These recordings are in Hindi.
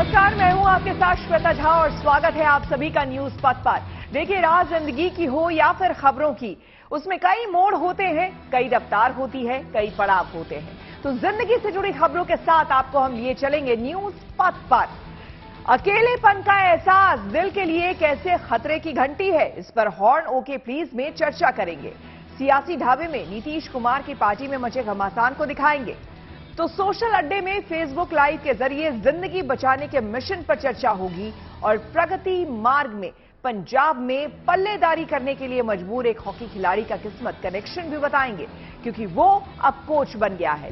नमस्कार, मैं हूं आपके साथ श्वेता झा और स्वागत है आप सभी का न्यूज पथ पर। देखिए, राह जिंदगी की हो या फिर खबरों की, उसमें कई मोड़ होते हैं, कई रफ्तार होती है, कई पड़ाव होते हैं। तो जिंदगी से जुड़ी खबरों के साथ आपको हम लिए चलेंगे न्यूज पथ पर। अकेलेपन का एहसास दिल के लिए कैसे खतरे की घंटी है, इस पर हॉर्न ओके प्लीज में चर्चा करेंगे। सियासी ढाबे में नीतीश कुमार की पार्टी में मचे घमासान को दिखाएंगे। तो सोशल अड्डे में फेसबुक लाइव के जरिए जिंदगी बचाने के मिशन पर चर्चा होगी और प्रगति मार्ग में पंजाब में पल्लेदारी करने के लिए मजबूर एक हॉकी खिलाड़ी का किस्मत कनेक्शन भी बताएंगे, क्योंकि वो अब कोच बन गया है।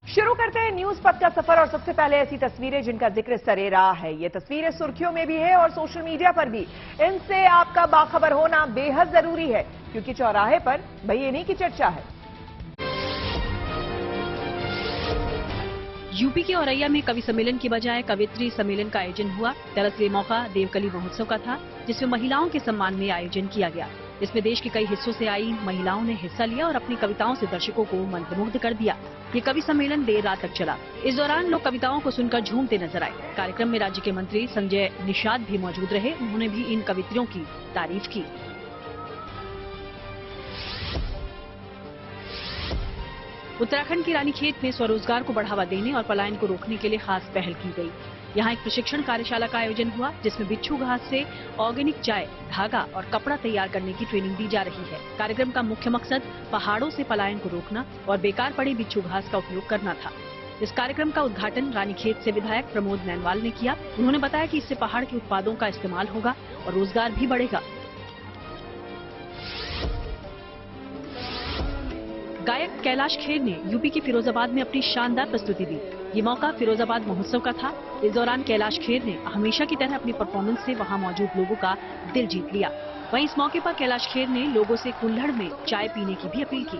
शुरू करते हैं न्यूज पथ का सफर और सबसे पहले ऐसी तस्वीरें जिनका जिक्र सरेराह है। ये तस्वीरें सुर्खियों में भी है और सोशल मीडिया पर भी। इनसे आपका बाखबर होना बेहद जरूरी है, क्योंकि चौराहे पर भाई इन्हीं की चर्चा है। यूपी के औरैया में कवि सम्मेलन की बजाय कवित्री सम्मेलन का आयोजन हुआ। दरअसल ये मौका देवकली महोत्सव का था, जिसमें महिलाओं के सम्मान में आयोजन किया गया। इसमें देश के कई हिस्सों से आई महिलाओं ने हिस्सा लिया और अपनी कविताओं से दर्शकों को मंत्रमुग्ध कर दिया। ये कवि सम्मेलन देर रात तक चला। इस दौरान लोग कविताओं को सुनकर झूमते नजर आए। कार्यक्रम में राज्य के मंत्री संजय निषाद भी मौजूद रहे। उन्होंने भी इन कवित्रियों की तारीफ की। उत्तराखंड की रानीखेत में स्वरोजगार को बढ़ावा देने और पलायन को रोकने के लिए खास पहल की गई। यहाँ एक प्रशिक्षण कार्यशाला का आयोजन हुआ, जिसमें बिच्छू घास से ऑर्गेनिक चाय, धागा और कपड़ा तैयार करने की ट्रेनिंग दी जा रही है। कार्यक्रम का मुख्य मकसद पहाड़ों से पलायन को रोकना और बेकार पड़े बिच्छू घास का उपयोग करना था। इस कार्यक्रम का उद्घाटन रानीखेत से विधायक प्रमोद नैनवाल ने किया। उन्होंने बताया कि इससे पहाड़ के उत्पादों का इस्तेमाल होगा और रोजगार भी बढ़ेगा। गायक कैलाश खेर ने यूपी के फिरोजाबाद में अपनी शानदार प्रस्तुति दी। ये मौका फिरोजाबाद महोत्सव का था। इस दौरान कैलाश खेर ने हमेशा की तरह अपनी परफॉर्मेंस से वहां मौजूद लोगों का दिल जीत लिया। वहीं इस मौके पर कैलाश खेर ने लोगों से कुल्हड़ में चाय पीने की भी अपील की।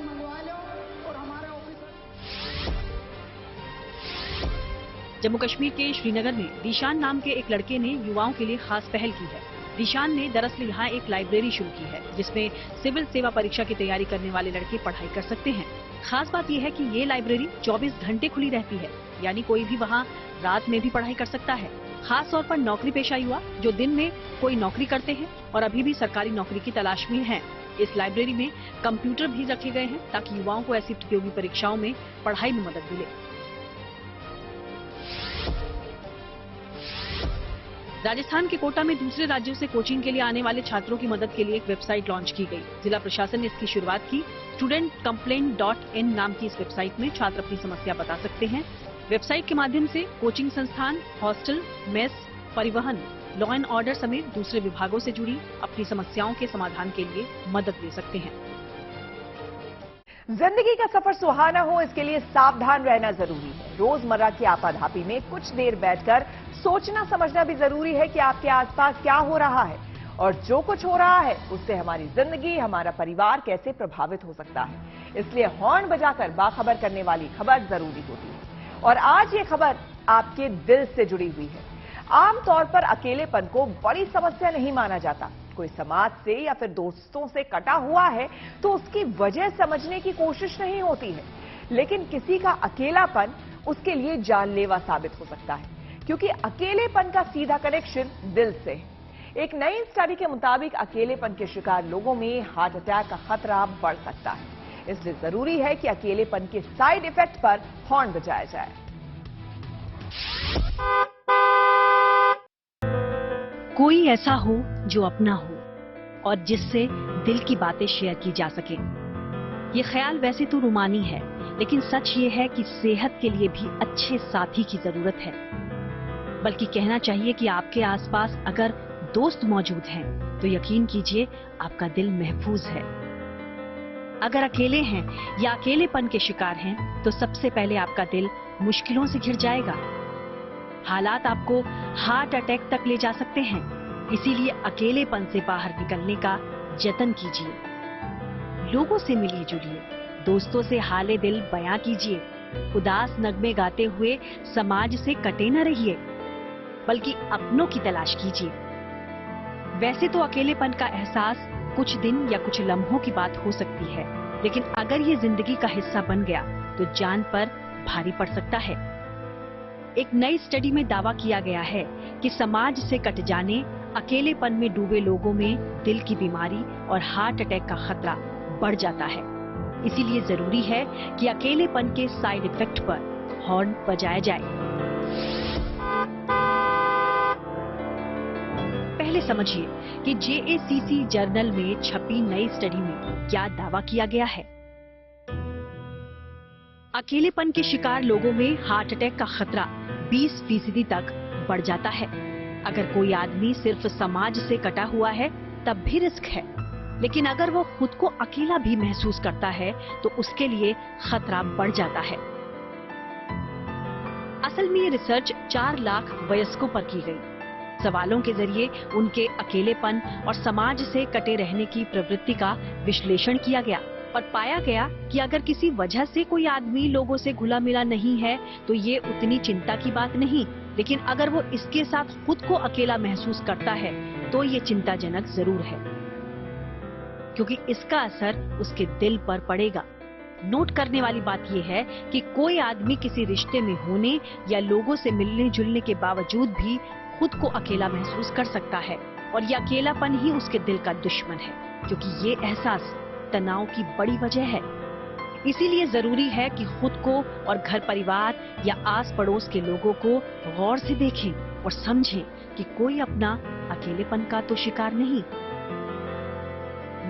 जम्मू कश्मीर के श्रीनगर में दीशान नाम के एक लड़के ने युवाओं के लिए खास पहल की है। दीशान ने दरअसल यहाँ एक लाइब्रेरी शुरू की है, जिसमें सिविल सेवा परीक्षा की तैयारी करने वाले लड़के पढ़ाई कर सकते हैं। खास बात यह है कि ये लाइब्रेरी 24 घंटे खुली रहती है, यानी कोई भी वहाँ रात में भी पढ़ाई कर सकता है। खास तौर पर नौकरी पेशा युवा जो दिन में कोई नौकरी करते हैं और अभी भी सरकारी नौकरी की तलाश में हैं। इस लाइब्रेरी में कंप्यूटर भी रखे गए हैं, ताकि युवाओं को ऐसी प्रतियोगी परीक्षाओं में पढ़ाई में मदद मिले। राजस्थान के कोटा में दूसरे राज्यों से कोचिंग के लिए आने वाले छात्रों की मदद के लिए एक वेबसाइट लॉन्च की गई। जिला प्रशासन ने इसकी शुरुआत की। studentcomplaint.in नाम की इस वेबसाइट में छात्र अपनी समस्या बता सकते हैं। वेबसाइट के माध्यम से कोचिंग संस्थान, हॉस्टल, मेस, परिवहन, लॉ एंड ऑर्डर समेत दूसरे विभागों से जुड़ी अपनी समस्याओं के समाधान के लिए मदद ले सकते हैं। जिंदगी का सफर सुहाना हो, इसके लिए सावधान रहना जरूरी है। रोजमर्रा की आपाधापी में कुछ देर बैठकर सोचना समझना भी जरूरी है कि आपके आसपास क्या हो रहा है और जो कुछ हो रहा है उससे हमारी जिंदगी, हमारा परिवार कैसे प्रभावित हो सकता है। इसलिए हॉर्न बजाकर बाखबर करने वाली खबर जरूरी होती है। और आज ये खबर आपके दिल से जुड़ी हुई है। आमतौर पर अकेलेपन को बड़ी समस्या नहीं माना जाता। कोई समाज से या फिर दोस्तों से कटा हुआ है तो उसकी वजह समझने की कोशिश नहीं होती है, लेकिन किसी का अकेलापन उसके लिए जानलेवा साबित हो सकता है, क्योंकि अकेलेपन का सीधा कनेक्शन दिल से है। एक नई स्टडी के मुताबिक अकेलेपन के शिकार लोगों में हार्ट अटैक का खतरा बढ़ सकता है। इसलिए जरूरी है कि अकेलेपन के साइड इफेक्ट पर हॉर्न बजाया जाए। कोई ऐसा हो जो अपना हो और जिससे दिल की बातें शेयर की जा सके। ये ख्याल वैसे तो रूमानी है, लेकिन सच ये है कि सेहत के लिए भी अच्छे साथी की जरूरत है। बल्कि कहना चाहिए कि आपके आसपास अगर दोस्त मौजूद हैं, तो यकीन कीजिए आपका दिल महफूज है। अगर अकेले हैं या अकेलेपन के शिकार हैं, तो सबसे पहले आपका दिल मुश्किलों से घिर जाएगा। हालात आपको हार्ट अटैक तक ले जा सकते हैं। इसीलिए अकेलेपन से बाहर निकलने का जतन कीजिए। लोगों से मिलिए जुलिए, दोस्तों से हाले दिल बयां कीजिए। उदास नगमे गाते हुए समाज से कटे न रहिए, बल्कि अपनों की तलाश कीजिए। वैसे तो अकेलेपन का एहसास कुछ दिन या कुछ लम्हों की बात हो सकती है, लेकिन अगर ये जिंदगी का हिस्सा बन गया तो जान पर भारी पड़ सकता है। एक नई स्टडी में दावा किया गया है कि समाज से कट जाने, अकेलेपन में डूबे लोगों में दिल की बीमारी और हार्ट अटैक का खतरा बढ़ जाता है। इसीलिए जरूरी है कि अकेलेपन के साइड इफेक्ट पर हॉर्न बजाया जाए। पहले समझिए कि JACC जर्नल में छपी नई स्टडी में क्या दावा किया गया है। अकेलेपन के शिकार लोगों में हार्ट अटैक का खतरा 20% तक बढ़ जाता है। अगर कोई आदमी सिर्फ समाज से कटा हुआ है तब भी रिस्क है, लेकिन अगर वो खुद को अकेला भी महसूस करता है तो उसके लिए खतरा बढ़ जाता है। असल में ये रिसर्च 4 लाख वयस्कों पर की गई। सवालों के जरिए उनके अकेलेपन और समाज से कटे रहने की प्रवृत्ति का विश्लेषण किया गया और पाया गया कि अगर किसी वजह से कोई आदमी लोगों से घुला मिला नहीं है तो ये उतनी चिंता की बात नहीं, लेकिन अगर वो इसके साथ खुद को अकेला महसूस करता है तो ये चिंताजनक जरूर है, क्योंकि इसका असर उसके दिल पर पड़ेगा। नोट करने वाली बात यह है कि कोई आदमी किसी रिश्ते में होने या लोगों से मिलने जुलने के बावजूद भी खुद को अकेला महसूस कर सकता है, और ये अकेलापन ही उसके दिल का दुश्मन है, क्योंकि ये एहसास तनाव की बड़ी वजह है। इसीलिए जरूरी है कि खुद को और घर परिवार या आस पड़ोस के लोगों को गौर से देखें और समझें कि कोई अपना अकेलेपन का तो शिकार नहीं।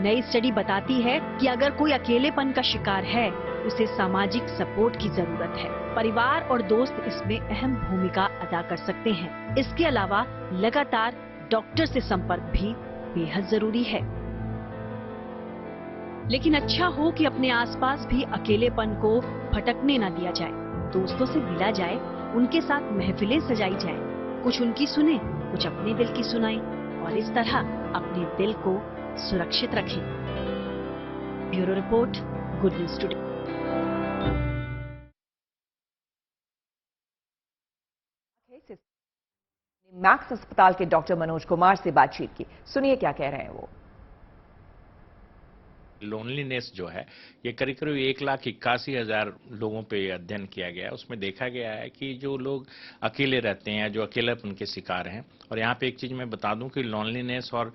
नई स्टडी बताती है कि अगर कोई अकेलेपन का शिकार है, उसे सामाजिक सपोर्ट की जरूरत है। परिवार और दोस्त इसमें अहम भूमिका अदा कर सकते हैं। इसके अलावा लगातार डॉक्टर से संपर्क भी बेहद जरूरी है। लेकिन अच्छा हो कि अपने आसपास भी अकेलेपन को भटकने न दिया जाए। दोस्तों से मिला जाए, उनके साथ महफिलें सजाई जाए, कुछ उनकी सुने, कुछ अपने दिल की सुनाएं और इस तरह अपने दिल को सुरक्षित रखें। Bureau report, good news today. Max अस्पताल के डॉक्टर मनोज कुमार से बातचीत की, सुनिए क्या कह रहे हैं वो। लोनलीनेस जो है ये करीब करीब 1,81,000 लोगों पे अध्ययन किया गया है। उसमें देखा गया है कि जो लोग अकेले रहते हैं, जो अकेलापन के शिकार हैं, और यहाँ पे एक चीज मैं बता दूं कि लोनलीनेस और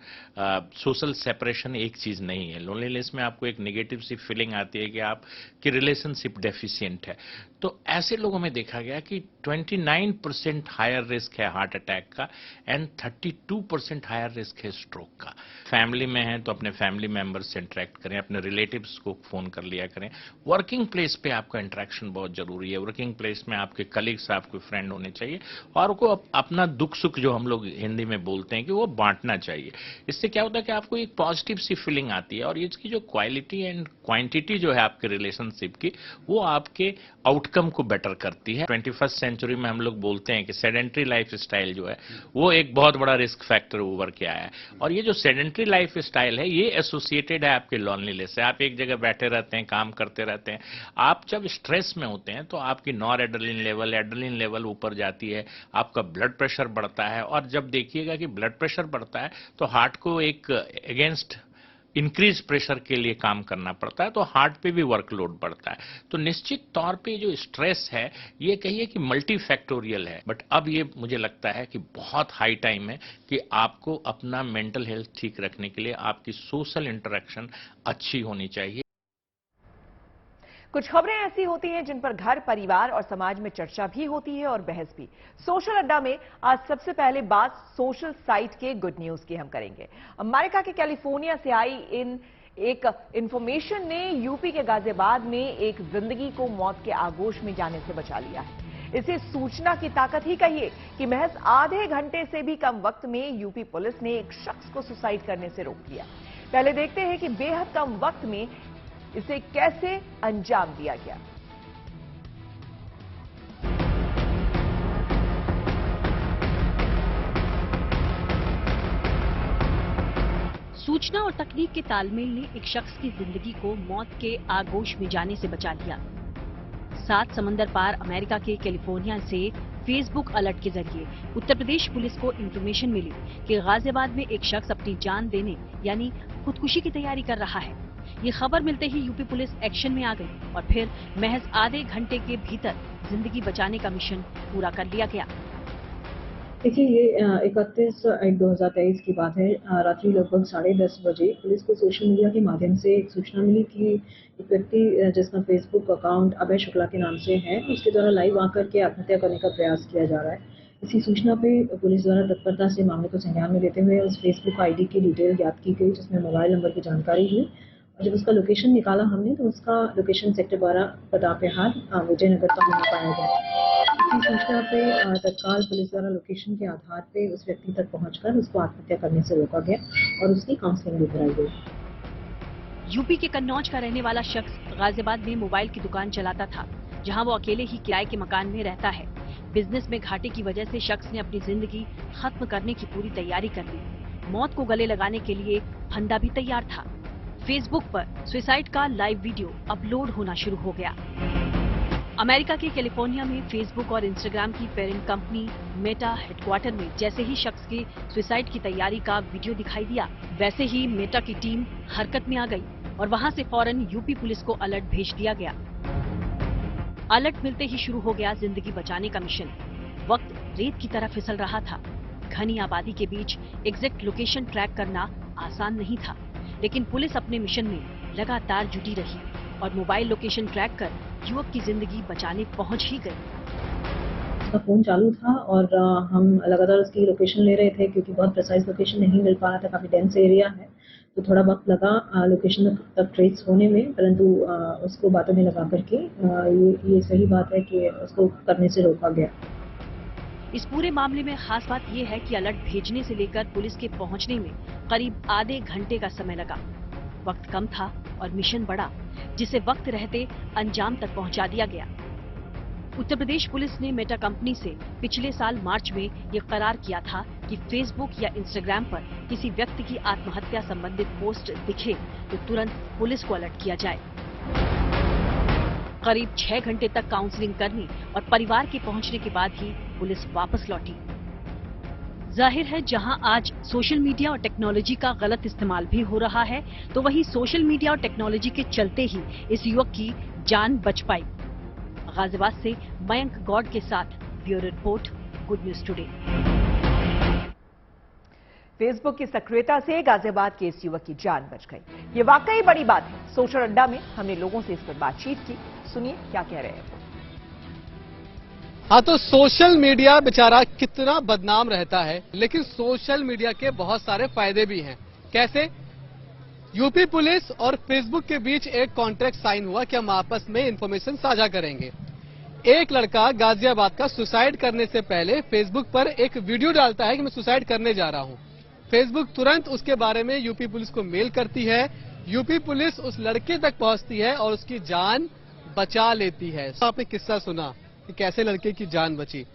सोशल सेपरेशन एक चीज नहीं है। लोनलीनेस में आपको एक नेगेटिव सी फीलिंग आती है कि आपकी रिलेशनशिप डेफिशिएंट है। तो ऐसे लोगों में देखा गया कि 29% हायर रिस्क है हार्ट अटैक का एंड 32% हायर रिस्क है स्ट्रोक का। फैमिली में है तो अपने फैमिली मेंबर्स से इंटरेक्ट करें, अपने रिलेटिव्स को फोन कर लिया करें। वर्किंग प्लेस पे आपका इंटरेक्शन बहुत जरूरी है। वर्किंग प्लेस में आपके कलीग्स, आपके फ्रेंड होने चाहिए और को अपना दुख सुख जो हम लोग हिंदी में बोलते हैं कि वो बांटना चाहिए। इससे क्या होता है कि आपको एक पॉजिटिव सी फीलिंग आती है और इसकी जो क्वालिटी एंड क्वांटिटी जो है आपके रिलेशनशिप की, वो आपके आउटकम को बेटर करती है। 21st सेंचुरी में हम लोग बोलते हैं कि सेडेंट्री लाइफ स्टाइल जो है वो एक बहुत बड़ा रिस्क फैक्टर उभर के आया है, और ये जो सेडेंट्री लाइफ स्टाइल है ये एसोसिएटेड है आपके लोनलीनेस से। आप एक जगह बैठे रहते हैं, काम करते रहते हैं। आप जब स्ट्रेस में होते हैं तो आपकी नॉरएड्रेनालिन लेवल, एड्रेनालिन लेवल ऊपर जाती है, आपका ब्लड प्रेशर बढ़ता है, और जब देखिएगा कि ब्लड प्रेशर बढ़ता है तो हार्ट को एक अगेंस्ट इंक्रीज प्रेशर के लिए काम करना पड़ता है, तो हार्ट पे भी वर्कलोड बढ़ता है। तो निश्चित तौर पे जो स्ट्रेस है ये कहिए कि मल्टी फैक्टोरियल है, बट अब ये मुझे लगता है कि बहुत हाई टाइम है कि आपको अपना मेंटल हेल्थ ठीक रखने के लिए आपकी सोशल इंटरेक्शन अच्छी होनी चाहिए। कुछ खबरें ऐसी होती हैं जिन पर घर, परिवार और समाज में चर्चा भी होती है और बहस भी। सोशल अड्डा में आज सबसे पहले बात सोशल साइट के गुड न्यूज की हम करेंगे। अमेरिका के कैलिफोर्निया से आई एक इंफॉर्मेशन ने यूपी के गाजियाबाद में एक जिंदगी को मौत के आगोश में जाने से बचा लिया है। इसे सूचना की ताकत ही कहिए कि महज आधे घंटे से भी कम वक्त में यूपी पुलिस ने एक शख्स को सुसाइड करने से रोक दिया। पहले देखते हैं कि बेहद कम वक्त में इसे कैसे अंजाम दिया गया। सूचना और तकनीक के तालमेल ने एक शख्स की जिंदगी को मौत के आगोश में जाने से बचा लिया। 7 समंदर पार अमेरिका के कैलिफोर्निया से फेसबुक अलर्ट के जरिए उत्तर प्रदेश पुलिस को इंफॉर्मेशन मिली कि गाजियाबाद में एक शख्स अपनी जान देने यानी खुदकुशी की तैयारी कर रहा है। ये खबर मिलते ही यूपी पुलिस एक्शन में आ गई और फिर महज आधे घंटे के भीतर जिंदगी बचाने का मिशन पूरा कर लिया गया। देखिए, ये 31/1/2023 की बात है। रात्रि लगभग 10:30 बजे पुलिस को सोशल मीडिया के माध्यम से एक सूचना मिली कि एक व्यक्ति जिसका फेसबुक अकाउंट अभय शुक्ला के नाम से है, उसके द्वारा लाइव आकर के आत्महत्या करने का प्रयास किया जा रहा है। इसी सूचना पे पुलिस द्वारा तत्परता से मामले को संज्ञान में लेते हुए उस फेसबुक आईडी की डिटेल ज्ञात की गई, जिसमें मोबाइल नंबर की जानकारी हुई। और जब उसका लोकेशन निकाला हमने तो उसका लोकेशन सेक्टर 12 पदापेहार विजयनगर का होना पाया गया। इसी सूचना पे तत्काल पुलिस द्वारा लोकेशन के आधार पे उस व्यक्ति तक पहुंचकर उसको आत्महत्या करने से रोका गया और उसकी काउंसलिंग भी कराई गई। यूपी के कन्नौज का रहने वाला शख्स गाजियाबाद में मोबाइल की दुकान चलाता था, जहां वो अकेले ही किराए के मकान में रहता है। बिजनेस में घाटे की वजह से शख्स ने अपनी जिंदगी खत्म करने की पूरी तैयारी कर ली। मौत को गले लगाने के लिए फंदा भी तैयार था। फेसबुक पर सुसाइड का लाइव वीडियो अपलोड होना शुरू हो गया। अमेरिका के कैलिफोर्निया में फेसबुक और इंस्टाग्राम की पेरेंट कंपनी मेटा हेडक्वार्टर में जैसे ही शख्स के सुसाइड की तैयारी का वीडियो दिखाई दिया, वैसे ही मेटा की टीम हरकत में आ गई और वहां से फौरन यूपी पुलिस को अलर्ट भेज दिया गया। अलर्ट मिलते ही शुरू हो गया जिंदगी बचाने का मिशन। वक्त रेत की तरह फिसल रहा था। घनी आबादी के बीच एग्जैक्ट लोकेशन ट्रैक करना आसान नहीं था, लेकिन पुलिस अपने मिशन में लगातार जुटी रही और मोबाइल लोकेशन ट्रैक कर युवक की जिंदगी बचाने पहुंच ही गई। उसका फोन चालू था और हम लगातार उसकी लोकेशन ले रहे थे, क्योंकि बहुत प्रिसाइज लोकेशन नहीं मिल पा रहा था, काफी डेंस एरिया है, तो थोड़ा वक्त लगा लोकेशन तक ट्रेस होने में, परंतु उसको बातों में लगा करके ये सही बात है कि उसको करने से रोका गया। इस पूरे मामले में खास बात यह है कि अलर्ट भेजने से लेकर पुलिस के पहुंचने में करीब आधे घंटे का समय लगा। वक्त कम था और मिशन बड़ा, जिसे वक्त रहते अंजाम तक पहुंचा दिया गया। उत्तर प्रदेश पुलिस ने मेटा कंपनी से पिछले साल मार्च में ये करार किया था कि फेसबुक या इंस्टाग्राम पर किसी व्यक्ति की आत्महत्या संबंधित पोस्ट दिखे तो तुरंत पुलिस को अलर्ट किया जाए। करीब 6 घंटे तक काउंसलिंग करने और परिवार के पहुंचने के बाद ही पुलिस वापस लौटी। जाहिर है, जहां आज सोशल मीडिया और टेक्नोलॉजी का गलत इस्तेमाल भी हो रहा है, तो वहीं सोशल मीडिया और टेक्नोलॉजी के चलते ही इस युवक की जान बच पाई। गाजियाबाद से मयंक गौड़ के साथ bureau report, good news today. Facebook की सक्रियता से गाजियाबाद के इस युवक की जान बच गई। ये वाकई बड़ी बात है। सोशल अड्डा में हमने लोगों से इस पर बातचीत की, सुनिए क्या कह रहे हैं वो। हाँ, तो सोशल मीडिया बेचारा कितना बदनाम रहता है, लेकिन सोशल मीडिया के बहुत सारे फायदे भी हैं। कैसे? यूपी पुलिस और फेसबुक के बीच एक कॉन्ट्रैक्ट साइन हुआ कि हम आपस में इंफॉर्मेशन साझा करेंगे। एक लड़का गाजियाबाद का सुसाइड करने से पहले फेसबुक पर एक वीडियो डालता है कि मैं सुसाइड करने जा रहा हूं। फेसबुक तुरंत उसके बारे में यूपी पुलिस को मेल करती है। यूपी पुलिस उस लड़के तक पहुंचती है और उसकी जान बचा लेती है। तो आपने किस्सा सुना कि कैसे लड़के की जान बची।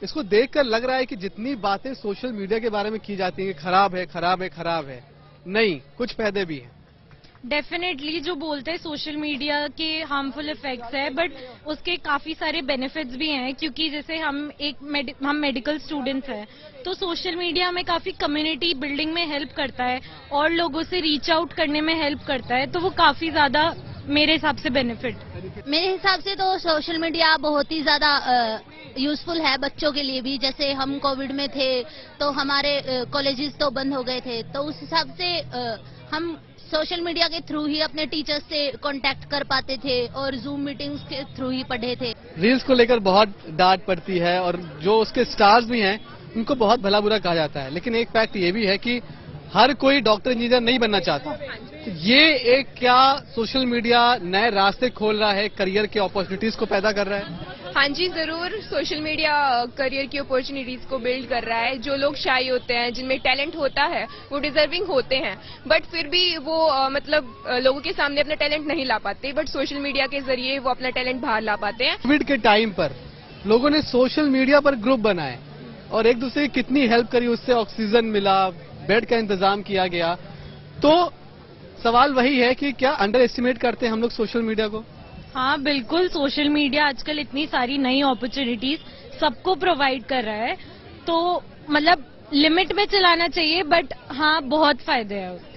इसको देखकर लग रहा है कि जितनी बातें सोशल मीडिया के बारे में की जाती हैं, खराब है, खराब है, खराब है, नहीं, कुछ फायदे भी हैं। डेफिनेटली जो बोलते हैं सोशल मीडिया के हार्मफुल इफेक्ट्स है, बट उसके काफी सारे बेनिफिट्स भी हैं, क्योंकि जैसे हम मेडिकल स्टूडेंट्स हैं, तो सोशल मीडिया हमें काफी कम्युनिटी बिल्डिंग में हेल्प करता है और लोगों से रीच आउट करने में हेल्प करता है, तो वो काफी ज्यादा मेरे हिसाब से बेनिफिट। मेरे हिसाब से तो सोशल मीडिया बहुत ही ज्यादा यूजफुल है बच्चों के लिए भी। जैसे हम कोविड में थे तो हमारे कॉलेजेस तो बंद हो गए थे, तो उस हिसाब से हम सोशल मीडिया के थ्रू ही अपने टीचर्स से कांटेक्ट कर पाते थे और जूम मीटिंग्स के थ्रू ही पढ़े थे। रील्स को लेकर बहुत डांट पड़ती है और जो उसके स्टार्स भी हैं उनको बहुत भला बुरा कहा जाता है, लेकिन एक फैक्ट ये भी है कि हर कोई डॉक्टर इंजीनियर नहीं बनना चाहता। ये एक क्या सोशल मीडिया नए रास्ते खोल रहा है, करियर के अपॉर्चुनिटीज को पैदा कर रहा है? हाँ जी, जरूर। सोशल मीडिया करियर की अपॉर्चुनिटीज को बिल्ड कर रहा है। जो लोग शाई होते हैं, जिनमें टैलेंट होता है, वो डिजर्विंग होते हैं, बट फिर भी वो लोगों के सामने अपना टैलेंट नहीं ला पाते, बट सोशल मीडिया के जरिए वो अपना टैलेंट बाहर ला पाते हैं। कोविड के टाइम पर लोगों ने सोशल मीडिया पर ग्रुप बनाए और एक दूसरे की कितनी हेल्प करी, उससे ऑक्सीजन मिला, बेड का इंतजाम किया गया। तो सवाल वही है कि क्या अंडर एस्टिमेट करते हैं हम लोग सोशल मीडिया को? हाँ बिल्कुल, सोशल मीडिया आजकल इतनी सारी नई अपॉर्चुनिटीज सबको प्रोवाइड कर रहा है, तो मतलब लिमिट में चलाना चाहिए, बट हाँ बहुत फायदे हैं उसके।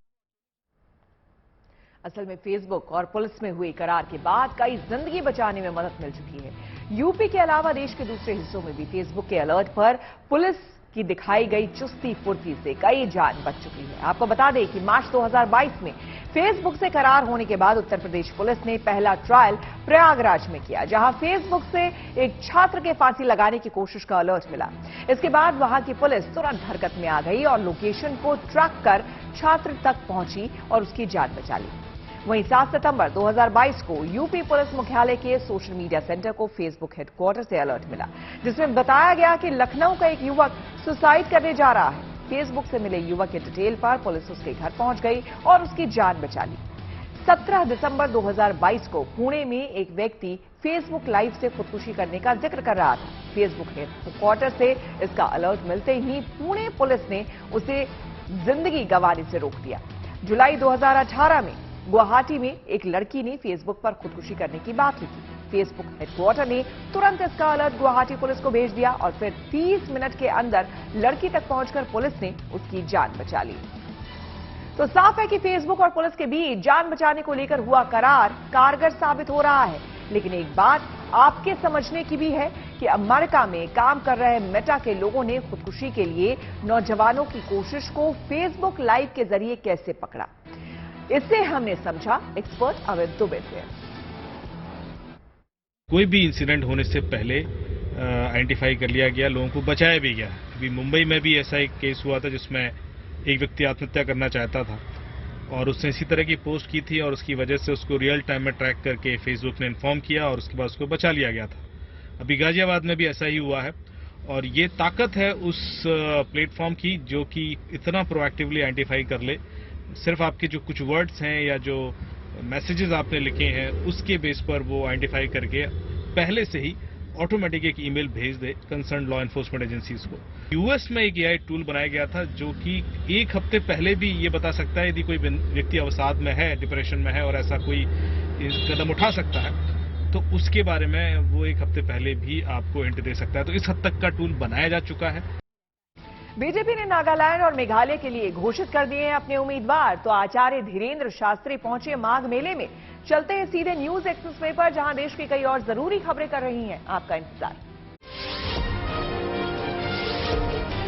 असल में फेसबुक और पुलिस में हुई करार के बाद कई जिंदगी बचाने में मदद मिल चुकी है। यूपी के अलावा देश के दूसरे हिस्सों में भी फेसबुक के अलर्ट पर पुलिस की दिखाई गई चुस्ती फुर्ती से कई जान बच चुकी है। आपको बता दें कि मार्च 2022 में फेसबुक से करार होने के बाद उत्तर प्रदेश पुलिस ने पहला ट्रायल प्रयागराज में किया, जहां फेसबुक से एक छात्र के फांसी लगाने की कोशिश का अलर्ट मिला। इसके बाद वहां की पुलिस तुरंत हरकत में आ गई और लोकेशन को ट्रैक कर छात्र तक पहुंची और उसकी जान बचा ली। वहीं 7 सितंबर 2022 को यूपी पुलिस मुख्यालय के सोशल मीडिया सेंटर को फेसबुक हेडक्वार्टर से अलर्ट मिला, जिसमें बताया गया कि लखनऊ का एक युवक सुसाइड करने जा रहा है। फेसबुक से मिले युवक के डिटेल पर पुलिस उसके घर पहुंच गई और उसकी जान बचा ली। 17 दिसंबर 2022 को पुणे में एक व्यक्ति फेसबुक लाइव से खुदकुशी करने का जिक्र कर रहा था। फेसबुक हेडक्वार्टर से इसका अलर्ट मिलते ही पुणे पुलिस ने उसे जिंदगी गंवाने से रोक दिया। जुलाई 2018 में गुवाहाटी में एक लड़की ने फेसबुक पर खुदकुशी करने की बात लिखी। फेसबुक हेडक्वार्टर ने तुरंत इसका अलर्ट गुवाहाटी पुलिस को भेज दिया और फिर 30 मिनट के अंदर लड़की तक पहुंचकर पुलिस ने उसकी जान बचा ली। तो साफ है कि फेसबुक और पुलिस के बीच जान बचाने को लेकर हुआ करार कारगर साबित हो रहा है। लेकिन एक बात आपके समझने की भी है कि अमेरिका में काम कर रहे मेटा के लोगों ने खुदकुशी के लिए नौजवानों की कोशिश को फेसबुक लाइव के जरिए कैसे पकड़ा, इससे हमने समझा एक्सपर्ट अमित दुबे से। कोई भी इंसिडेंट होने से पहले आइडेंटिफाई कर लिया गया, लोगों को बचाया भी गया। अभी मुंबई में भी ऐसा एक केस हुआ था जिसमें एक व्यक्ति आत्महत्या करना चाहता था और उसने इसी तरह की पोस्ट की थी और उसकी वजह से उसको रियल टाइम में ट्रैक करके फेसबुक ने इन्फॉर्म किया और उसके बाद उसको बचा लिया गया था। अभी गाजियाबाद में भी ऐसा ही हुआ है और ये ताकत है उस प्लेटफॉर्म की जो कि इतना प्रोएक्टिवली आइडेंटिफाई कर ले। सिर्फ आपके जो कुछ वर्ड्स हैं या जो मैसेजेस आपने लिखे हैं उसके बेस पर वो आइडेंटिफाई करके पहले से ही ऑटोमेटिक एक ईमेल भेज दे कंसर्न लॉ एनफोर्समेंट एजेंसीज को। यूएस में एक एआई टूल बनाया गया था जो कि एक हफ्ते पहले भी ये बता सकता है यदि कोई व्यक्ति अवसाद में है, डिप्रेशन में है और ऐसा कोई कदम उठा सकता है तो उसके बारे में वो एक हफ्ते पहले भी आपको हिंट दे सकता है। तो इस हद तक का टूल बनाया जा चुका है। बीजेपी ने नागालैंड और मेघालय के लिए घोषित कर दिए हैं अपने उम्मीदवार। तो आचार्य धीरेन्द्र शास्त्री पहुंचे माघ मेले में। चलते हैं सीधे न्यूज एक्सप्रेस पर, जहां देश की कई और जरूरी खबरें कर रही हैं आपका इंतजार।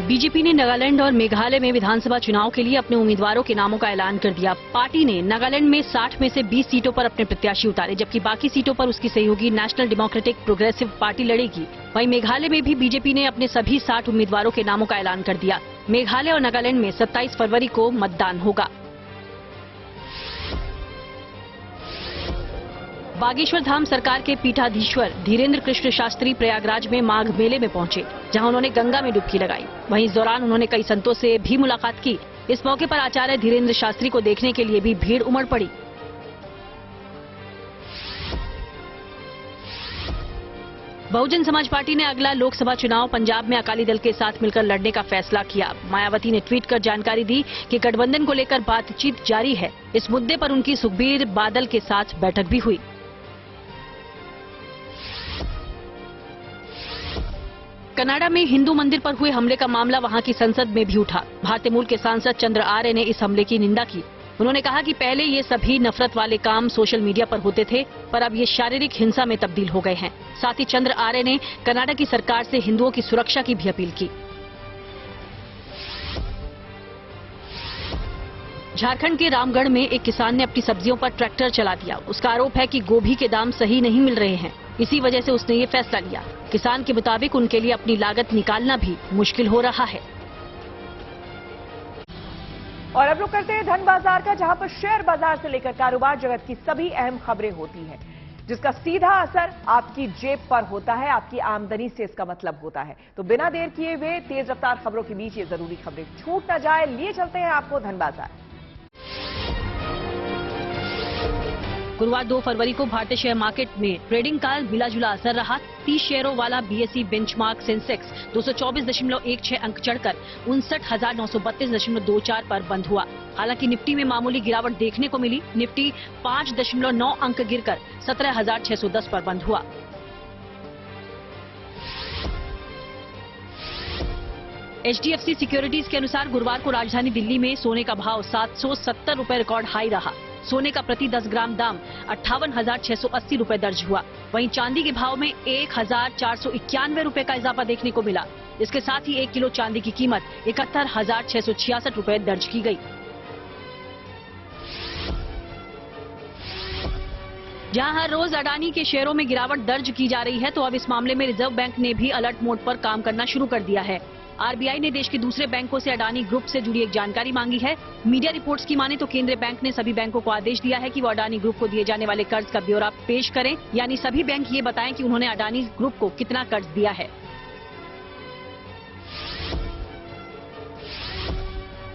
बीजेपी ने नागालैंड और मेघालय में विधानसभा चुनाव के लिए अपने उम्मीदवारों के नामों का ऐलान कर दिया। पार्टी ने नागालैंड में 60 में से 20 सीटों पर अपने प्रत्याशी उतारे, जबकि बाकी सीटों पर उसकी सहयोगी नेशनल डेमोक्रेटिक प्रोग्रेसिव पार्टी लड़ेगी। वहीं मेघालय में भी बीजेपी ने अपने सभी 60 उम्मीदवारों के नामों का ऐलान कर दिया। मेघालय और नागालैंड में 27 फरवरी को मतदान होगा। बागेश्वर धाम सरकार के पीठाधीश्वर धीरेन्द्र कृष्ण शास्त्री प्रयागराज में माघ मेले में पहुंचे, जहां उन्होंने गंगा में डुबकी लगाई। वहीं इस दौरान उन्होंने कई संतों से भी मुलाकात की। इस मौके पर आचार्य धीरेन्द्र शास्त्री को देखने के लिए भी भीड़ उमड़ पड़ी। बहुजन समाज पार्टी ने अगला लोकसभा चुनाव पंजाब में अकाली दल के साथ मिलकर लड़ने का फैसला किया। मायावती ने ट्वीट कर जानकारी दी कि गठबंधन को लेकर बातचीत जारी है। इस मुद्दे पर उनकी सुखबीर बादल के साथ बैठक भी हुई। कनाडा में हिंदू मंदिर पर हुए हमले का मामला वहां की संसद में भी उठा। भारतीय मूल के सांसद चंद्र आर्य ने इस हमले की निंदा की। उन्होंने कहा कि पहले ये सभी नफरत वाले काम सोशल मीडिया पर होते थे, पर अब ये शारीरिक हिंसा में तब्दील हो गए हैं। साथ ही चंद्र आर्य ने कनाडा की सरकार से हिंदुओं की सुरक्षा की भी अपील की। झारखंड के रामगढ़ में एक किसान ने अपनी सब्जियों पर ट्रैक्टर चला दिया। उसका आरोप है कि गोभी के दाम सही नहीं मिल रहे हैं, इसी वजह से उसने ये फैसला लिया। किसान के मुताबिक उनके लिए अपनी लागत निकालना भी मुश्किल हो रहा है। और अब रुक करते हैं धन बाजार का, जहां पर शेयर बाजार से लेकर कारोबार जगत की सभी अहम खबरें होती हैं, जिसका सीधा असर आपकी जेब पर होता है, आपकी आमदनी से इसका मतलब होता है। तो बिना देर किए हुए तेज रफ्तार खबरों के बीच ये जरूरी खबरें छूट न जाए, लिए चलते हैं आपको धन बाजार। गुरुवार 2 फरवरी को भारतीय शेयर मार्केट में ट्रेडिंग का मिला जुला असर रहा। 30 शेयरों वाला बीएसई बेंचमार्क सेंसेक्स 224.16 अंक चढ़कर 59,932.24 पर बंद हुआ। हालांकि निफ्टी में मामूली गिरावट देखने को मिली। निफ्टी 5.9 अंक गिरकर 17,610 पर बंद हुआ। HDFC सिक्योरिटीज के अनुसार गुरुवार को राजधानी दिल्ली में सोने का भाव 770 रुपए रिकॉर्ड हाई रहा। सोने का प्रति 10 ग्राम दाम 58,680 रुपए दर्ज हुआ। वहीं चांदी के भाव में 1,491 रुपए का इजाफा देखने को मिला। इसके साथ ही 1 किलो चांदी की कीमत 71,666 रुपए दर्ज की गई। जहां हर रोज अडानी के शेयरों में गिरावट दर्ज की जा रही है, तो अब इस मामले में रिजर्व बैंक ने भी अलर्ट मोड पर काम करना शुरू कर दिया है। RBI ने देश के दूसरे बैंकों से अडानी ग्रुप से जुड़ी एक जानकारी मांगी है। मीडिया रिपोर्ट्स की माने तो केंद्रीय बैंक ने सभी बैंकों को आदेश दिया है कि वो अडानी ग्रुप को दिए जाने वाले कर्ज का ब्यौरा पेश करें, यानी सभी बैंक ये बताएं कि उन्होंने अडानी ग्रुप को कितना कर्ज दिया है।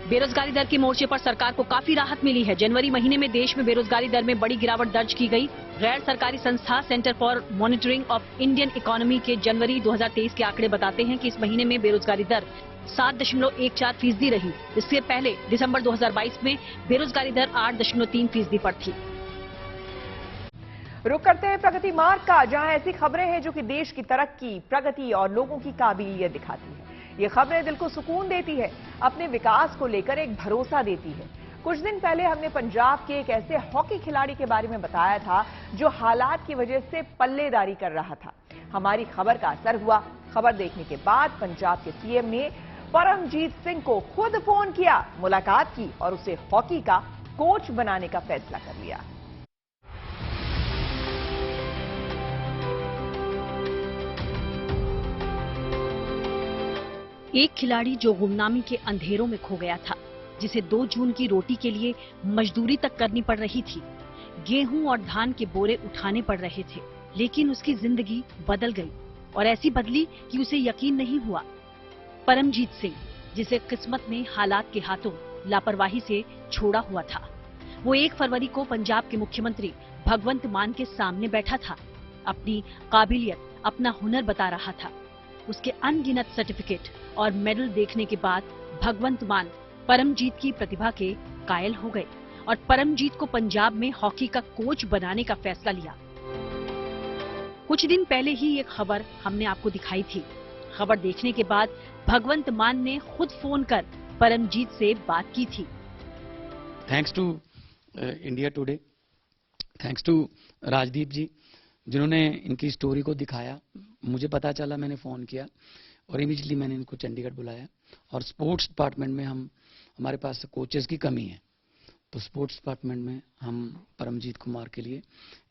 बेरोजगारी दर के मोर्चे पर सरकार को काफी राहत मिली है। जनवरी महीने में देश में बेरोजगारी दर में बड़ी गिरावट दर्ज की गई। गैर सरकारी संस्था centre for monitoring of Indian economy के जनवरी 2023 के आंकड़े बताते हैं कि इस महीने में बेरोजगारी दर 7.14% रही। इससे पहले दिसंबर 2022 में बेरोजगारी दर 8.3% पर थी। रुक करते हैं प्रगति मार्ग का, जहां ऐसी खबरें हैं जो कि देश की तरक्की, प्रगति और लोगों की काबिलियत दिखाती है। ये खबरें दिल को सुकून देती है, अपने विकास को लेकर एक भरोसा देती है। कुछ दिन पहले हमने पंजाब के एक ऐसे हॉकी खिलाड़ी के बारे में बताया था जो हालात की वजह से पल्लेदारी कर रहा था। हमारी खबर का असर हुआ। खबर देखने के बाद पंजाब के CM ने परमजीत सिंह को खुद फोन किया, मुलाकात की और उसे हॉकी का कोच बनाने का फैसला कर लिया। एक खिलाड़ी जो गुमनामी के अंधेरों में खो गया था, जिसे 2 जून की रोटी के लिए मजदूरी तक करनी पड़ रही थी, गेहूं और धान के बोरे उठाने पड़ रहे थे, लेकिन उसकी जिंदगी बदल गई और ऐसी बदली कि उसे यकीन नहीं हुआ। परमजीत सिंह, जिसे किस्मत ने हालात के हाथों लापरवाही से छोड़ा हुआ था, वो 1 फरवरी को पंजाब के मुख्यमंत्री भगवंत मान के सामने बैठा था। अपनी काबिलियत, अपना हुनर बता रहा था। उसके अनगिनत सर्टिफिकेट और मेडल देखने के बाद भगवंत मान परमजीत की प्रतिभा के कायल हो गए और परमजीत को पंजाब में हॉकी का कोच बनाने का फैसला लिया। कुछ दिन पहले ही ये खबर हमने आपको दिखाई थी। खबर देखने के बाद भगवंत मान ने खुद फोन कर परमजीत से बात की थी। Thanks to India Today, thanks to Rajdeep ji, जिन्होंने इनकी स्टोरी को दिखाया। मुझे पता चला, मैंने फ़ोन किया और इमीडिएटली मैंने इनको चंडीगढ़ बुलाया। और स्पोर्ट्स डिपार्टमेंट में हमारे पास कोचेस की कमी है, तो स्पोर्ट्स डिपार्टमेंट में हम परमजीत कुमार के लिए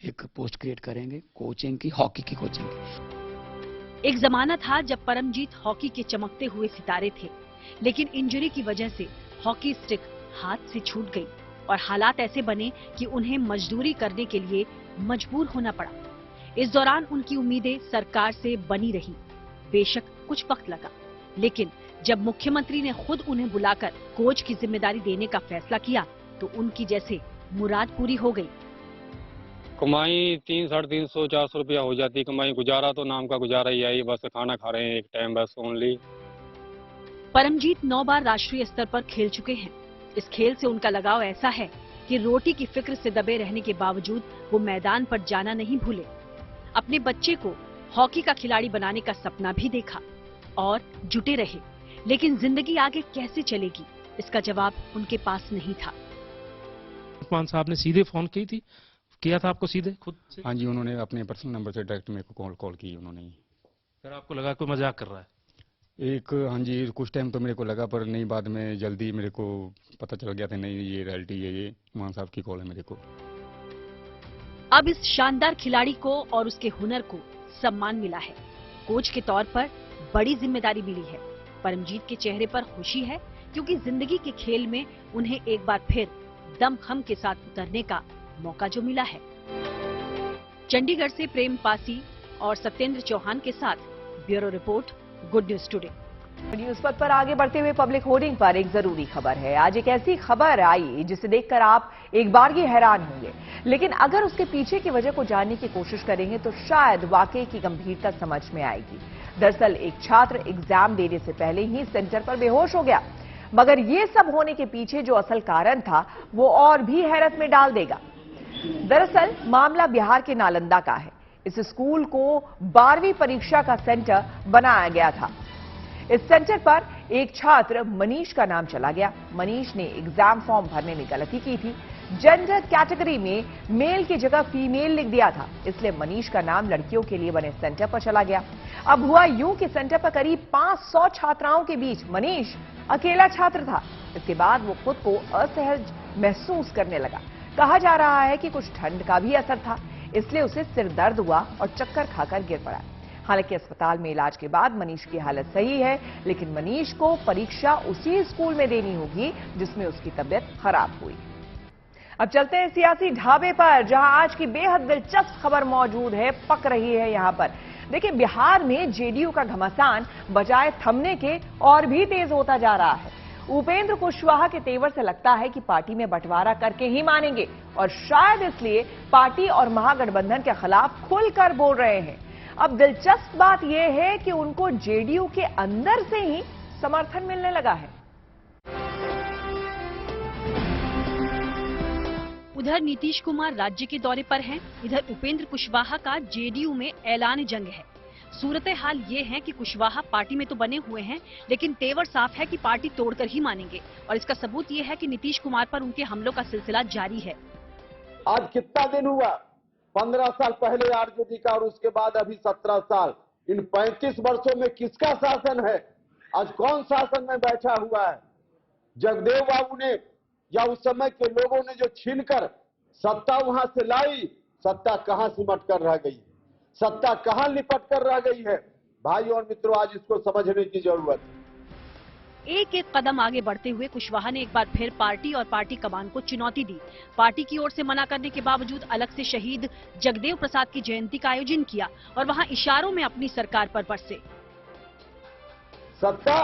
एक पोस्ट क्रिएट करेंगे, कोचिंग की, हॉकी की कोचिंग की। एक जमाना था जब परमजीत हॉकी के चमकते हुए सितारे थे, लेकिन इंजरी की वजह से हॉकी स्टिक हाथ से छूट गई और हालात ऐसे बने कि उन्हें मजदूरी करने के लिए मजबूर होना पड़ा। इस दौरान उनकी उम्मीदें सरकार से बनी रही। बेशक कुछ वक्त लगा, लेकिन जब मुख्यमंत्री ने खुद उन्हें बुलाकर कोच की जिम्मेदारी देने का फैसला किया, तो उनकी जैसे मुराद पूरी हो गई। कमाई 300-350-400 रुपया हो जाती कमाई। गुजारा तो नाम का गुजारा ही है, बस खाना खा रहे हैं एक टाइम बस ओनली। परमजीत 9 बार राष्ट्रीय स्तर पर खेल चुके हैं। इस खेल से उनका लगाव ऐसा है कि रोटी की फिक्र से दबे रहने के बावजूद वो मैदान पर जाना नहीं भूले। अपने बच्चे को हॉकी का खिलाड़ी बनाने का सपना भी देखा और जुटे रहे, लेकिन जिंदगी आगे कैसे चलेगी, इसका जवाब उनके पास नहीं था। मान साहब ने सीधे फोन किया था आपको सीधे खुद से? हाँ जी, उन्होंने अपने पर्सनल नंबर से डायरेक्ट मेरे को कॉल की उन्होंने। फिर आपको लगा कोई मजाक कर रहा है? हाँ जी, कुछ टाइम तो मेरे को लगा, पर नहीं, बाद में जल्दी मेरे को पता चल गया था, नहीं ये रियलिटी है, ये मान साहब की कॉल है मेरे को। अब इस शानदार खिलाड़ी को और उसके हुनर को सम्मान मिला है। कोच के तौर पर बड़ी जिम्मेदारी मिली है। परमजीत के चेहरे पर खुशी है, क्योंकि जिंदगी के खेल में उन्हें एक बार फिर दमखम के साथ उतरने का मौका जो मिला है। चंडीगढ़ से प्रेम पासी और सत्येंद्र चौहान के साथ bureau report, good news today. News पथ पर आगे बढ़ते हुए पब्लिक होर्डिंग पर एक जरूरी खबर है। आज एक ऐसी खबर आई जिसे देखकर आप एक बार ही हैरान होंगे, लेकिन अगर उसके पीछे की वजह को जानने की कोशिश करेंगे तो शायद वाकई की गंभीरता समझ में आएगी। दरअसल एक छात्र एग्जाम देने से पहले ही सेंटर पर बेहोश हो गया, मगर ये सब होने के पीछे जो असल कारण था वो और भी हैरत में डाल देगा। दरअसल मामला बिहार के नालंदा का है। इस स्कूल को 12वीं परीक्षा का सेंटर बनाया गया था। इस सेंटर पर एक छात्र मनीष का नाम चला गया। मनीष ने एग्जाम फॉर्म भरने में गलती की थी। जेंडर कैटेगरी में मेल की जगह फीमेल लिख दिया था, इसलिए मनीष का नाम लड़कियों के लिए बने सेंटर पर चला गया। अब हुआ यूं कि सेंटर पर करीब 500 छात्राओं के बीच मनीष अकेला छात्र था। इसके बाद वो खुद को असहज महसूस करने लगा। कहा जा रहा है कि कुछ ठंड का भी असर था, इसलिए उसे सिर दर्द हुआ और चक्कर खाकर गिर पड़ा। हालांकि अस्पताल में इलाज के बाद मनीष की हालत सही है, लेकिन मनीष को परीक्षा उसी स्कूल में देनी होगी जिसमें उसकी तबीयत खराब हुई। अब चलते हैं सियासी ढाबे पर, जहां आज की बेहद दिलचस्प खबर मौजूद है, पक रही है यहां पर। देखिए, बिहार में जेडीयू का घमासान बजाय थमने के और भी तेज होता जा रहा है। उपेंद्र कुशवाहा के तेवर से लगता है कि पार्टी में बंटवारा करके ही मानेंगे, और शायद इसलिए पार्टी और महागठबंधन के खिलाफ खुलकर बोल रहे हैं। अब दिलचस्प बात यह है कि उनको जेडीयू के अंदर से ही समर्थन मिलने लगा है। उधर नीतीश कुमार राज्य के दौरे पर हैं, इधर उपेंद्र कुशवाहा का जेडीयू में ऐलान जंग है। सूरत हाल ये है कि कुशवाहा पार्टी में तो बने हुए हैं, लेकिन तेवर साफ है कि पार्टी तोड़कर ही मानेंगे, और इसका सबूत ये है कि नीतीश कुमार पर उनके हमलों का सिलसिला जारी है। आज कितना दिन हुआ? 15 साल पहले आरजेडी का, और उसके बाद अभी 17 साल। इन 35 वर्षों में किसका शासन है? आज कौन शासन में बैठा हुआ है? जगदेव बाबू ने या उस समय के लोगों ने जो छीनकर सत्ता वहां से लाई, सत्ता कहां सिमट कर रह गई, सत्ता कहां लिपट कर रह गई है? भाई और मित्रों, आज इसको समझने की जरूरत है। एक एक कदम आगे बढ़ते हुए कुशवाहा ने एक बार फिर पार्टी और पार्टी कमान को चुनौती दी। पार्टी की ओर से मना करने के बावजूद अलग से शहीद जगदेव प्रसाद की जयंती का आयोजन किया और वहां इशारों में अपनी सरकार पर बरसे। सत्ता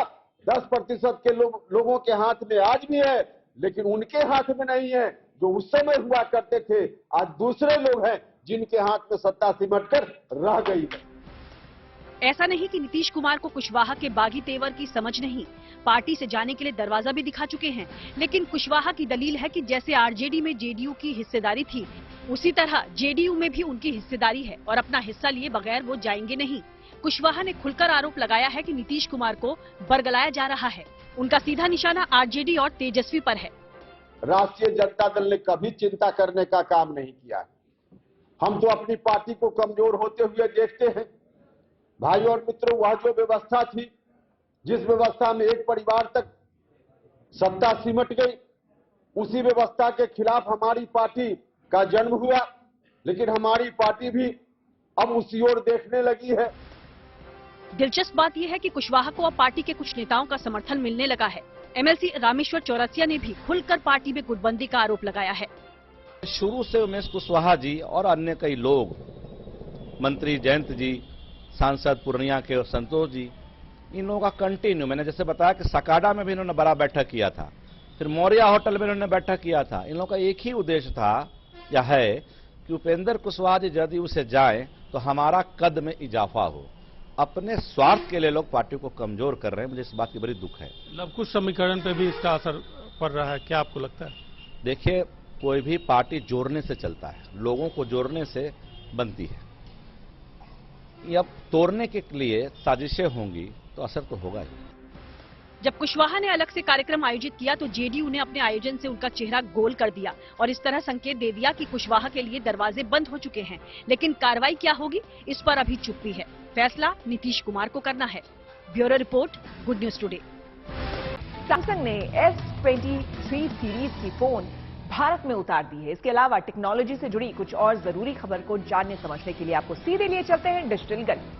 10% के लोगों के हाथ में आज भी है, लेकिन उनके हाथ में नहीं है जो उस समय हुआ करते थे। आज दूसरे लोग हैं जिनके हाथ में सत्ता सिमट कर रह गई है। ऐसा नहीं कि नीतीश कुमार को कुशवाहा के बागी तेवर की समझ नहीं, पार्टी से जाने के लिए दरवाजा भी दिखा चुके हैं, लेकिन कुशवाहा की दलील है कि जैसे आरजेडी में जेडीयू की हिस्सेदारी थी, उसी तरह जेडीयू में भी उनकी हिस्सेदारी है और अपना हिस्सा लिए बगैर वो जाएंगे नहीं। कुशवाहा ने खुलकर आरोप लगाया है कि नीतीश कुमार को बरगलाया जा रहा है। उनका सीधा निशाना आरजेडी और तेजस्वी पर है। राष्ट्रीय जनता दल ने कभी चिंता करने का काम नहीं किया। हम तो अपनी पार्टी को कमजोर होते हुए देखते हैं। भाई और मित्रों, वह जो व्यवस्था थी, जिस व्यवस्था में एक परिवार तक सत्ता सिमट गई, उसी व्यवस्था के खिलाफ हमारी पार्टी का जन्म हुआ, लेकिन हमारी पार्टी भी अब उसी ओर देखने लगी है। दिलचस्प बात यह है कि कुशवाहा को अब पार्टी के कुछ नेताओं का समर्थन मिलने लगा है। एमएलसी रामेश्वर चौरसिया ने भी खुलकर पार्टी में गुटबंदी का आरोप लगाया है। शुरू से उमेश कुशवाहा जी और अन्य कई लोग, मंत्री जयंत जी, सांसद पूर्णिया के संतोष जी, इन लोगों का कंटिन्यू, मैंने जैसे बताया कि सकाडा में भी इन्होंने बड़ा बैठक किया था, फिर मौर्या होटल में इन्होंने बैठक किया था। इन लोगों का एक ही उद्देश्य था या है कि उपेंद्र कुशवाहा जी यदि उसे जाएं तो हमारा कद में इजाफा हो। अपने स्वार्थ के लिए लोग पार्टी को कमजोर कर रहे हैं। मुझे इस बात की बड़ी दुख है। लवकुश समीकरण पे भी इसका असर पड़ रहा है, क्या आपको लगता है? देखिए, कोई भी पार्टी जोड़ने से चलता है, लोगों को जोड़ने से बनती है। ये अब तोड़ने के लिए साजिशें होंगी तो असर तो होगा ही। जब कुशवाहा ने अलग से कार्यक्रम आयोजित किया तो जेडीयू ने अपने आयोजन से उनका चेहरा गोल कर दिया और इस तरह संकेत दे दिया कि कुशवाहा के लिए दरवाजे बंद हो चुके हैं। लेकिन कार्रवाई क्या होगी, इस पर अभी चुप्पी है। फैसला नीतीश कुमार को करना है। Bureau report, good news today. Samsung ने S23 सीरीज की फोन भारत में उतार दी है। इसके अलावा टेक्नोलॉजी से जुड़ी कुछ और जरूरी खबर को जानने समझने के लिए आपको सीधे लिए चलते हैं डिजिटल गली।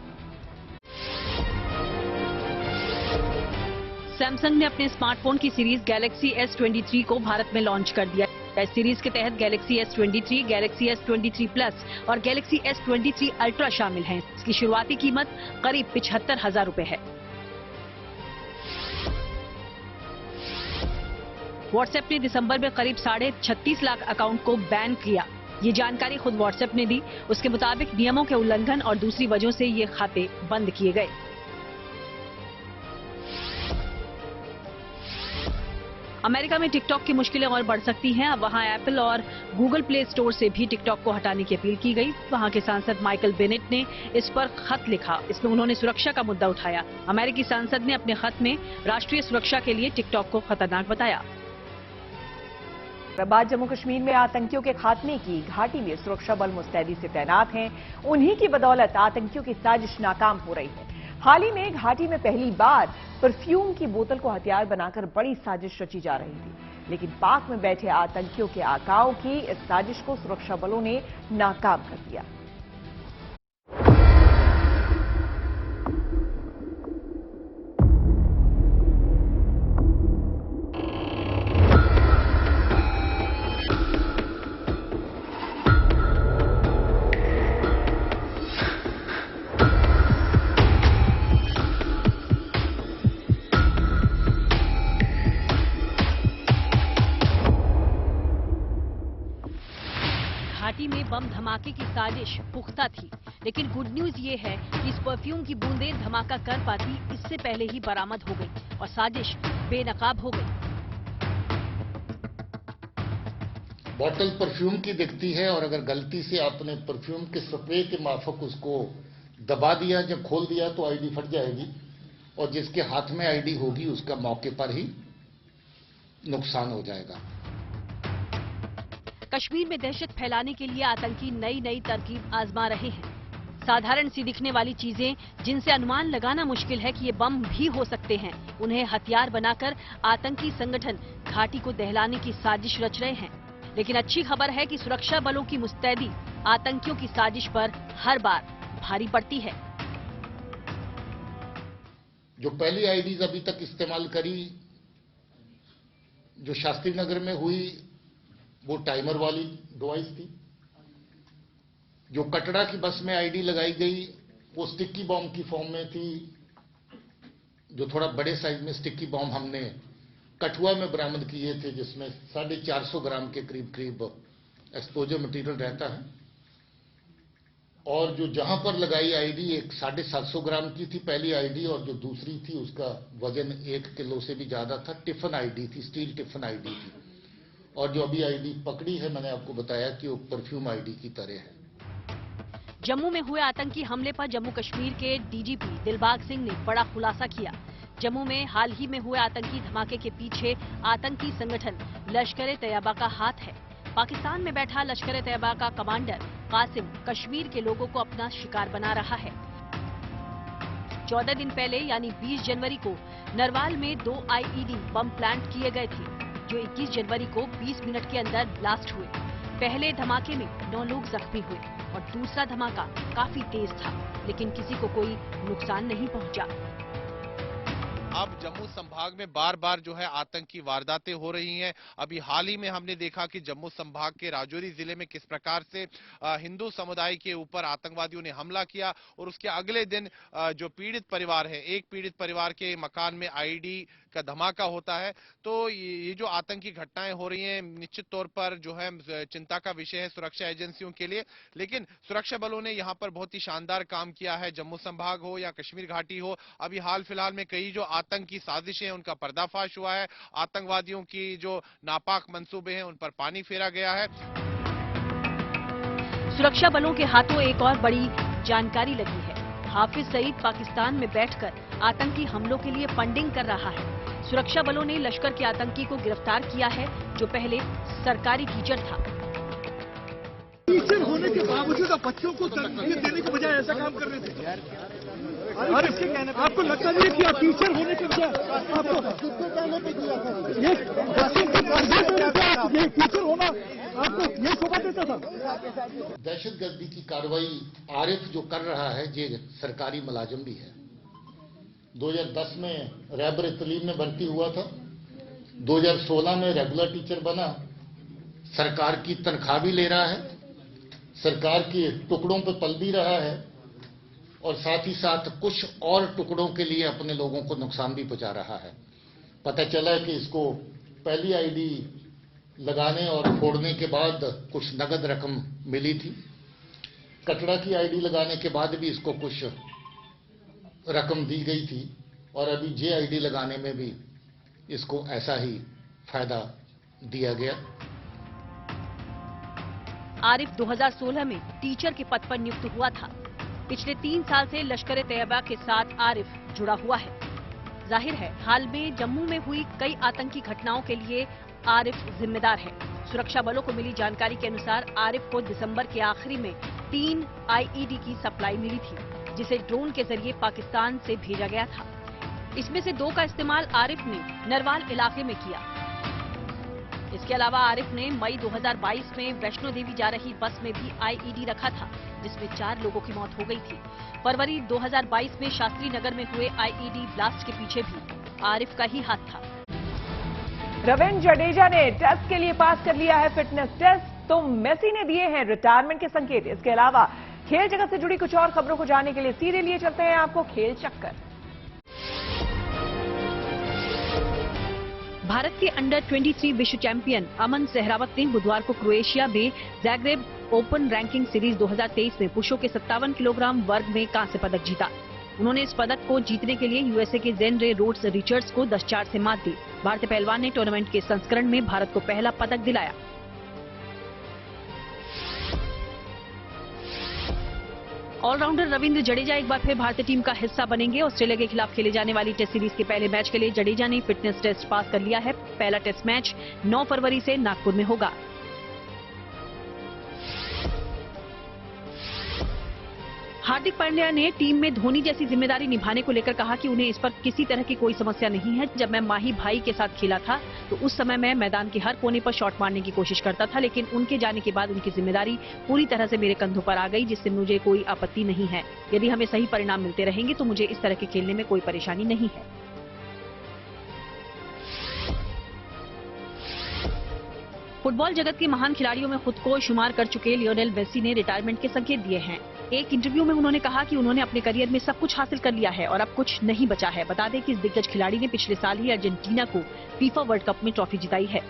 सैमसंग ने अपने स्मार्टफोन की सीरीज गैलेक्सी S23 को भारत में लॉन्च कर दिया। इस सीरीज के तहत Galaxy S23, Galaxy S23 plus और गैलेक्सी S23 अल्ट्रा शामिल हैं। इसकी शुरुआती कीमत करीब 75,000 रुपए है। व्हाट्सएप ने दिसंबर में करीब 36.5 लाख अकाउंट को बैन किया। ये जानकारी खुद व्हाट्सएप ने दी। उसके मुताबिक नियमों के उल्लंघन और दूसरी वजहों से ये खाते बंद किए गए। अमेरिका में टिकटॉक की मुश्किलें और बढ़ सकती हैं। अब वहां एप्पल और गूगल प्ले स्टोर से भी टिकटॉक को हटाने की अपील की गई। वहां के सांसद माइकल बेनेट ने इस पर खत लिखा। इसमें उन्होंने सुरक्षा का मुद्दा उठाया। अमेरिकी सांसद ने अपने खत में राष्ट्रीय सुरक्षा के लिए टिकटॉक को खतरनाक बताया। बाद जम्मू कश्मीर में आतंकियों के खात्मे की घाटी में सुरक्षा बल मुस्तैदी से तैनात हैं। उन्हीं की बदौलत आतंकियों की साजिश नाकाम हो रही है। हाल ही में घाटी में पहली बार परफ्यूम की बोतल को हथियार बनाकर बड़ी साजिश रची जा रही थी, लेकिन पाक में बैठे आतंकियों के आकाओं की इस साजिश को सुरक्षा बलों ने नाकाम कर दिया। घाटी में बम धमाके की साजिश पुख्ता थी, लेकिन गुड न्यूज ये है कि इस परफ्यूम की बूंदें धमाका कर पाती इससे पहले ही बरामद हो गई और साजिश बेनकाब हो गई। बॉटल परफ्यूम की दिखती है और अगर गलती से आपने परफ्यूम के स्प्रे के माफक उसको दबा दिया, जब खोल दिया तो आईडी फट जाएगी और जिसके हाथ में आईडी होगी उसका मौके पर ही नुकसान हो जाएगा। कश्मीर में दहशत फैलाने के लिए आतंकी नई नई तरकीब आजमा रहे हैं। साधारण सी दिखने वाली चीजें जिनसे अनुमान लगाना मुश्किल है कि ये बम भी हो सकते हैं, उन्हें हथियार बनाकर आतंकी संगठन घाटी को दहलाने की साजिश रच रहे हैं। लेकिन अच्छी खबर है कि सुरक्षा बलों की मुस्तैदी आतंकियों की साजिश पर हर बार भारी पड़ती है। जो पहली आईडीज अभी तक इस्तेमाल करी, जो शास्त्री नगर में हुई, वो टाइमर वाली डिवाइस थी। जो कटरा की बस में आईडी लगाई गई वो स्टिकी बॉम्ब की फॉर्म में थी। जो थोड़ा बड़े साइज में स्टिकी बॉम्ब हमने कठुआ में बरामद किए थे, जिसमें 450 ग्राम के करीब एक्सपोजर मटेरियल रहता है। और जो जहां पर लगाई आईडी एक 750 ग्राम की थी पहली आईडी, और जो दूसरी थी उसका वजन 1 किलो से भी ज्यादा था। टिफिन आईडी थी, स्टील टिफिन आईडी थी। और जो अभी आईडी पकड़ी है, मैंने आपको बताया कि वो परफ्यूम आईडी की तरह है। जम्मू में हुए आतंकी हमले पर जम्मू कश्मीर के डीजीपी दिलबाग सिंह ने बड़ा खुलासा किया। जम्मू में हाल ही में हुए आतंकी धमाके के पीछे आतंकी संगठन लश्कर-ए-तैयबा का हाथ है। पाकिस्तान में बैठा लश्कर-ए-तैयबा का कमांडर कासिम कश्मीर के लोगों को अपना शिकार बना रहा है। 14 दिन पहले यानी 20 जनवरी को नरवाल में 2 आईईडी बम प्लांट किए गए थे, जो 21 जनवरी को 20 मिनट के अंदर ब्लास्ट हुए। पहले धमाके में 9 लोग जख्मी हुए और दूसरा धमाका काफी तेज था, लेकिन किसी को कोई नुकसान नहीं पहुंचा। अब जम्मू संभाग में बार बार जो है आतंकी वारदातें हो रही हैं। अभी हाल ही में हमने देखा कि जम्मू संभाग के राजौरी जिले में किस प्रकार से हिंदू समुदाय के ऊपर आतंकवादियों ने हमला किया और उसके अगले दिन जो पीड़ित परिवार है, एक पीड़ित परिवार के मकान में आईडी का धमाका होता है। तो ये जो आतंकी घटनाएं हो रही हैं, निश्चित तौर पर जो है चिंता का विषय है सुरक्षा एजेंसियों के लिए। लेकिन सुरक्षा बलों ने यहाँ पर बहुत ही शानदार काम किया है। जम्मू संभाग हो या कश्मीर घाटी हो, अभी हाल फिलहाल में कई जो आतंकी साजिशें हैं उनका पर्दाफाश हुआ है। आतंकवादियों की जो नापाक मंसूबे हैं उन पर पानी फेरा गया है। सुरक्षा बलों के हाथों एक और बड़ी जानकारी लगी है। हाफिज सईद पाकिस्तान में बैठकर आतंकी हमलों के लिए फंडिंग कर रहा है। सुरक्षा बलों ने लश्कर के आतंकी को गिरफ्तार किया है, जो पहले सरकारी टीचर था। टीचर होने के बावजूद आप बच्चों को तरबियत देने के बजाय ऐसा काम कर रहे थे। आपको लगता नहीं है कि आप टीचर होने के बजाय ये टीचर होना आपको ये शोभा देता था। दहशतगर्दी की कार्रवाई आरिफ जो कर रहा है, ये सरकारी मुलाजिम भी है। 2010 में रैबर तलीम में भर्ती हुआ था। 2016 में रेगुलर टीचर बना। सरकार की तनख्वाह भी ले रहा है, सरकार के टुकड़ों पे पल भी रहा है और साथ ही साथ कुछ और टुकड़ों के लिए अपने लोगों को नुकसान भी पहुंचा रहा है। पता चला कि इसको पहली आईडी लगाने और फोड़ने के बाद कुछ नगद रकम मिली थी। कटरा की आईडी लगाने के बाद भी इसको कुछ रकम दी गई थी और अभी जे आईडी लगाने में भी इसको ऐसा ही फायदा दिया गया। आरिफ 2016 में टीचर के पद पर नियुक्त हुआ था। पिछले 3 साल से लश्कर तैयबा के साथ आरिफ जुड़ा हुआ है। जाहिर है, हाल में जम्मू में हुई कई आतंकी घटनाओं के लिए आरिफ जिम्मेदार है। सुरक्षा बलों को मिली जानकारी के अनुसार आरिफ को दिसंबर के आखिरी में 3 आईईडी की सप्लाई मिली थी, जिसे ड्रोन के जरिए पाकिस्तान से भेजा गया था। इसमें से 2 का इस्तेमाल आरिफ ने नरवाल इलाके में किया। इसके अलावा आरिफ ने मई 2022 में वैष्णो देवी जा रही बस में भी आईईडी रखा था, जिसमें 4 लोगों की मौत हो गई थी। फरवरी 2022 में शास्त्री नगर में हुए आईईडी ब्लास्ट के पीछे भी आरिफ का ही हाथ था। रविंद्र जडेजा ने टेस्ट के लिए पास कर लिया है फिटनेस टेस्ट, तो मेसी ने दिए हैं रिटायरमेंट के संकेत। इसके अलावा खेल जगत से जुड़ी कुछ और खबरों को जानने के लिए सीधे लिए चलते हैं आपको खेल चक्कर। भारत के अंडर 23 विश्व चैंपियन अमन सहरावत ने बुधवार को क्रोएशिया में ज़ैग्रेब ओपन रैंकिंग सीरीज 2023 में पुरुषों के 57 किलोग्राम वर्ग में कांस्य पदक जीता। उन्होंने इस पदक को जीतने के लिए यूएसए के जेन रे रोड्स रिचर्ड्स को 10-4 से मात दी। भारतीय पहलवान ने टूर्नामेंट के संस्करण में भारत को पहला पदक दिलाया। ऑलराउंडर रविंद्र जडेजा एक बार फिर भारतीय टीम का हिस्सा बनेंगे। ऑस्ट्रेलिया के खिलाफ खेले जाने वाली टेस्ट सीरीज के पहले मैच के लिए जडेजा ने फिटनेस टेस्ट पास कर लिया है। पहला टेस्ट मैच 9 फरवरी से नागपुर में होगा। हार्दिक पांड्या ने टीम में धोनी जैसी जिम्मेदारी निभाने को लेकर कहा कि उन्हें इस पर किसी तरह की कोई समस्या नहीं है। जब मैं माही भाई के साथ खेला था तो उस समय मैं मैदान के हर कोने पर शॉट मारने की कोशिश करता था, लेकिन उनके जाने के बाद उनकी जिम्मेदारी पूरी तरह से मेरे कंधों पर आ गई, जिससे मुझे कोई आपत्ति नहीं है। यदि हमें सही परिणाम मिलते रहेंगे तो मुझे इस तरह के खेलने में कोई परेशानी नहीं है। फुटबॉल जगत के महान खिलाड़ियों में खुद को शुमार कर चुके लियोनेल मेसी ने रिटायरमेंट के संकेत दिए हैं। एक इंटरव्यू में उन्होंने कहा कि उन्होंने अपने करियर में सब कुछ हासिल कर लिया है और अब कुछ नहीं बचा है। बता दें कि इस दिग्गज खिलाड़ी ने पिछले साल ही अर्जेंटीना को फीफा वर्ल्ड कप में ट्रॉफी जिताई है।